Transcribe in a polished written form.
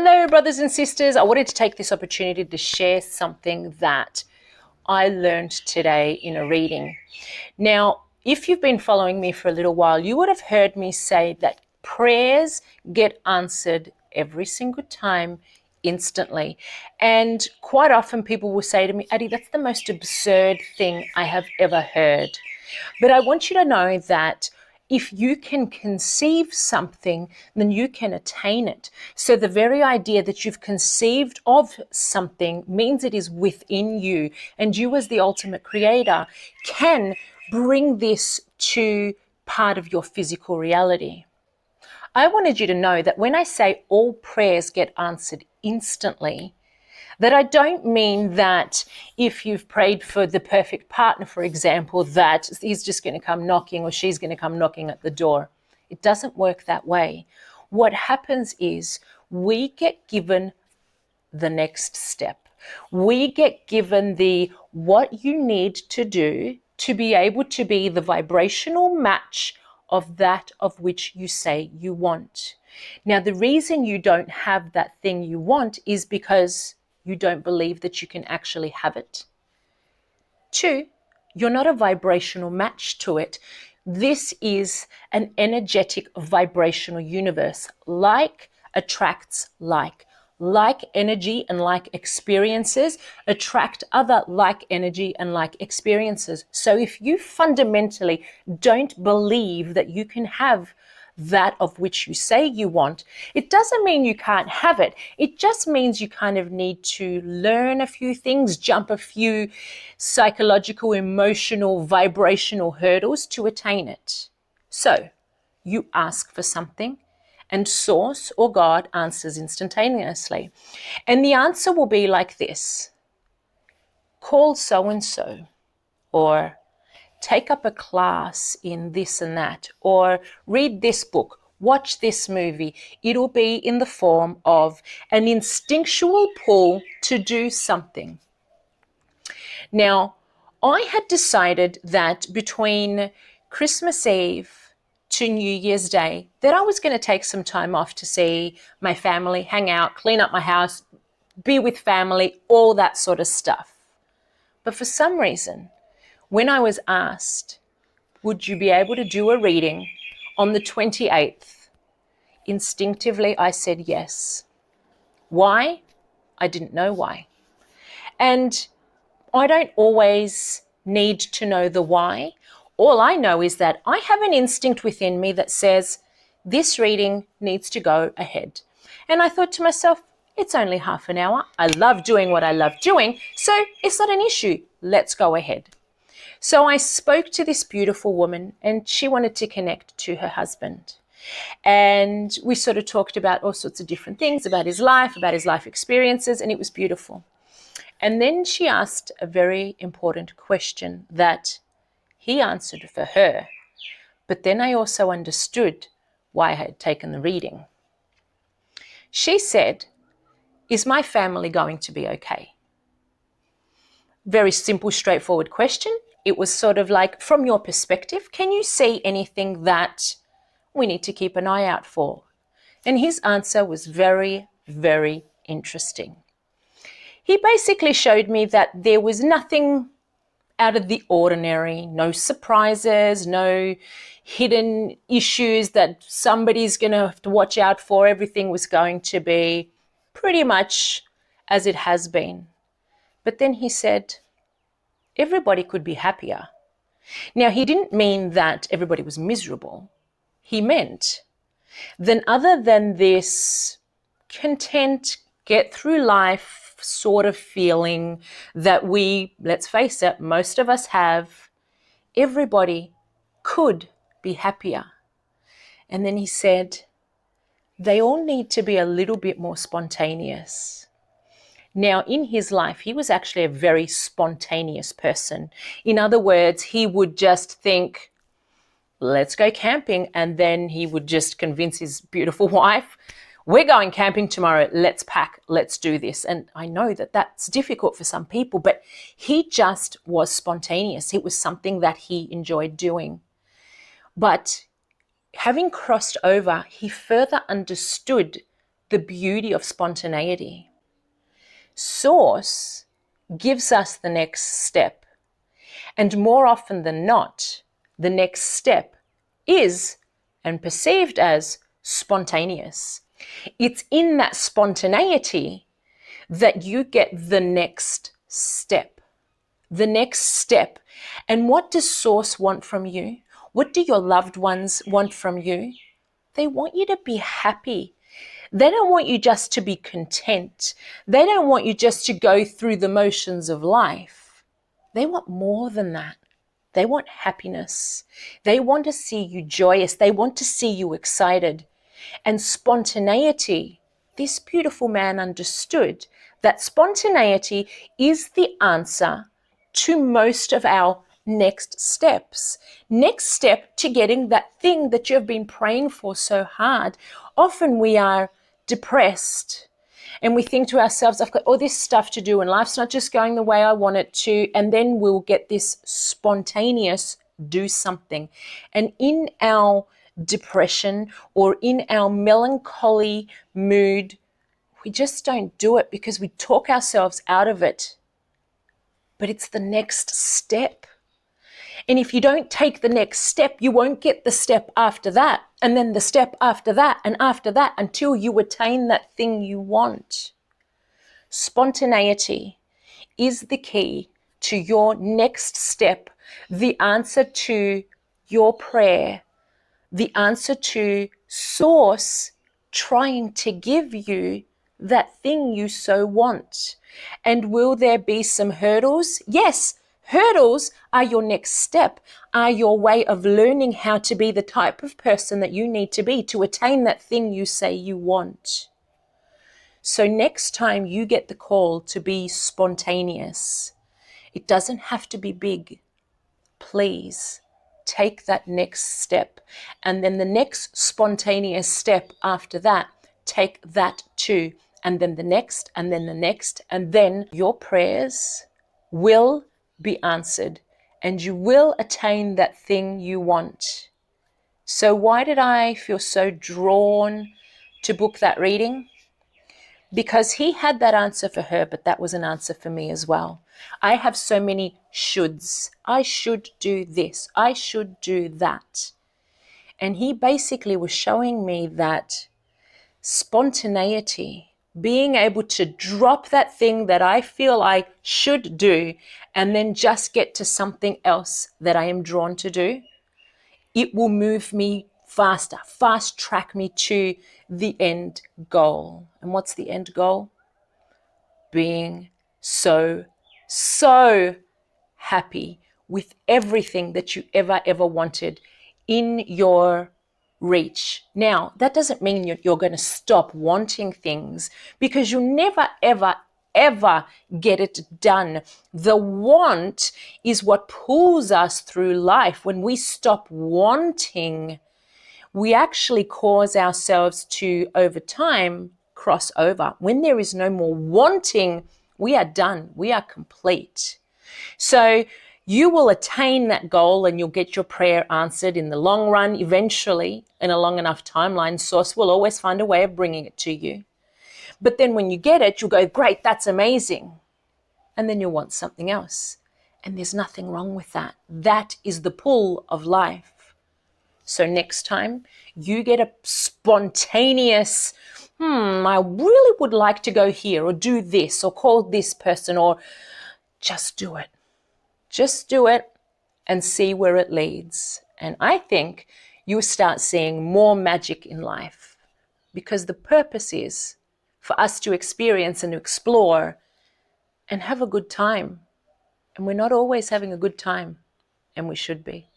Hello, brothers and sisters. I wanted to take this opportunity to share something that I learned today in a reading. Now, if you've been following me for a little while, you would have heard me say that prayers get answered every single time instantly. And quite often people will say to me, Addie, that's the most absurd thing I have ever heard. But I want you to know that if you can conceive something, then you can attain it. So the very idea that you've conceived of something means it is within you, and you as the ultimate creator can bring this to part of your physical reality. I wanted you to know that when I say all prayers get answered instantly, that I don't mean that if you've prayed for the perfect partner, for example, that he's just going to come knocking or she's going to come knocking at the door. It doesn't work that way. What happens is we get given the next step. We get given the what you need to do to be able to be the vibrational match of that of which you say you want. Now, the reason you don't have that thing you want is because you don't believe that you can actually have it. 2, you're not a vibrational match to it. This is an energetic vibrational universe. Like attracts like. Like energy and like experiences attract other like energy and like experiences. So if you fundamentally don't believe that you can have that of which you say you want, it doesn't mean you can't have it. It just means you kind of need to learn a few things, jump a few psychological, emotional, vibrational hurdles to attain it. So you ask for something, and Source or God answers instantaneously. And the answer will be like this: call so-and-so, or take up a class in this and that, or read this book, watch this movie. It'll be in the form of an instinctual pull to do something. Now, I had decided that between Christmas Eve to New Year's Day that I was going to take some time off to see my family, hang out, clean up my house, be with family, all that sort of stuff. But for some reason, when I was asked, would you be able to do a reading on the 28th? Instinctively, I said yes. Why? I didn't know why. And I don't always need to know the why. All I know is that I have an instinct within me that says this reading needs to go ahead. And I thought to myself, it's only half an hour. I love doing what I love doing, so it's not an issue. Let's go ahead. So I spoke to this beautiful woman, and she wanted to connect to her husband. And we sort of talked about all sorts of different things about his life experiences, and it was beautiful. And then she asked a very important question that he answered for her. But then I also understood why I had taken the reading. She said, is my family going to be okay? Very simple, straightforward question. It was sort of like, from your perspective, can you see anything that we need to keep an eye out for? And his answer was very, very interesting. He basically showed me that there was nothing out of the ordinary, no surprises, no hidden issues that somebody's going to have to watch out for. Everything was going to be pretty much as it has been. But then he said, everybody could be happier. Now, he didn't mean that everybody was miserable. He meant then other than this content, get through life sort of feeling that we, let's face it, most of us have, everybody could be happier. And then he said, they all need to be a little bit more spontaneous. Now, in his life, he was actually a very spontaneous person. In other words, he would just think, let's go camping. And then he would just convince his beautiful wife, we're going camping tomorrow. Let's pack. Let's do this. And I know that that's difficult for some people, but he just was spontaneous. It was something that he enjoyed doing. But having crossed over, he further understood the beauty of spontaneity. Source gives us the next step. And more often than not, the next step is and perceived as spontaneous. It's in that spontaneity that you get the next step. The next step. And what does Source want from you? What do your loved ones want from you? They want you to be happy. They don't want you just to be content. They don't want you just to go through the motions of life. They want more than that. They want happiness. They want to see you joyous. They want to see you excited. And spontaneity, this beautiful man understood that spontaneity is the answer to most of our next steps. Next step to getting that thing that you've been praying for so hard. Often we are depressed and we think to ourselves, I've got all this stuff to do and life's not just going the way I want it to. And then we'll get this spontaneous do something. And in our depression or in our melancholy mood, we just don't do it because we talk ourselves out of it. But it's the next step. And if you don't take the next step, you won't get the step after that, and then the step after that, and after that, until you attain that thing you want. Spontaneity is the key to your next step, the answer to your prayer, the answer to Source trying to give you that thing you so want. And will there be some hurdles? Yes. Hurdles are your next step, are your way of learning how to be the type of person that you need to be to attain that thing you say you want. So next time you get the call to be spontaneous, it doesn't have to be big. Please take that next step. And then the next spontaneous step after that, take that too. And then the next, and then the next, and then your prayers will be answered and you will attain that thing you want. So why did I feel so drawn to book that reading? Because he had that answer for her, but that was an answer for me as well. I have so many shoulds. I should do this. I should do that. And he basically was showing me that spontaneity, being able to drop that thing that I feel I should do and then just get to something else that I am drawn to do, it will move me faster, fast track me to the end goal. And what's the end goal? Being so happy with everything that you ever wanted in your reach. Now, that doesn't mean you're going to stop wanting things, because you'll never, ever get it done. The want is what pulls us through life. When we stop wanting, we actually cause ourselves to, over time, cross over. When there is no more wanting, we are done. We are complete. So you will attain that goal and you'll get your prayer answered in the long run. Eventually, in a long enough timeline, Source will always find a way of bringing it to you. But then when you get it, you'll go, great, that's amazing. And then you'll want something else. And there's nothing wrong with that. That is the pull of life. So next time you get a spontaneous, I really would like to go here or do this or call this person, or just do it. Just do it and see where it leads. And I think you'll start seeing more magic in life, because the purpose is for us to experience and to explore and have a good time. And we're not always having a good time, and we should be.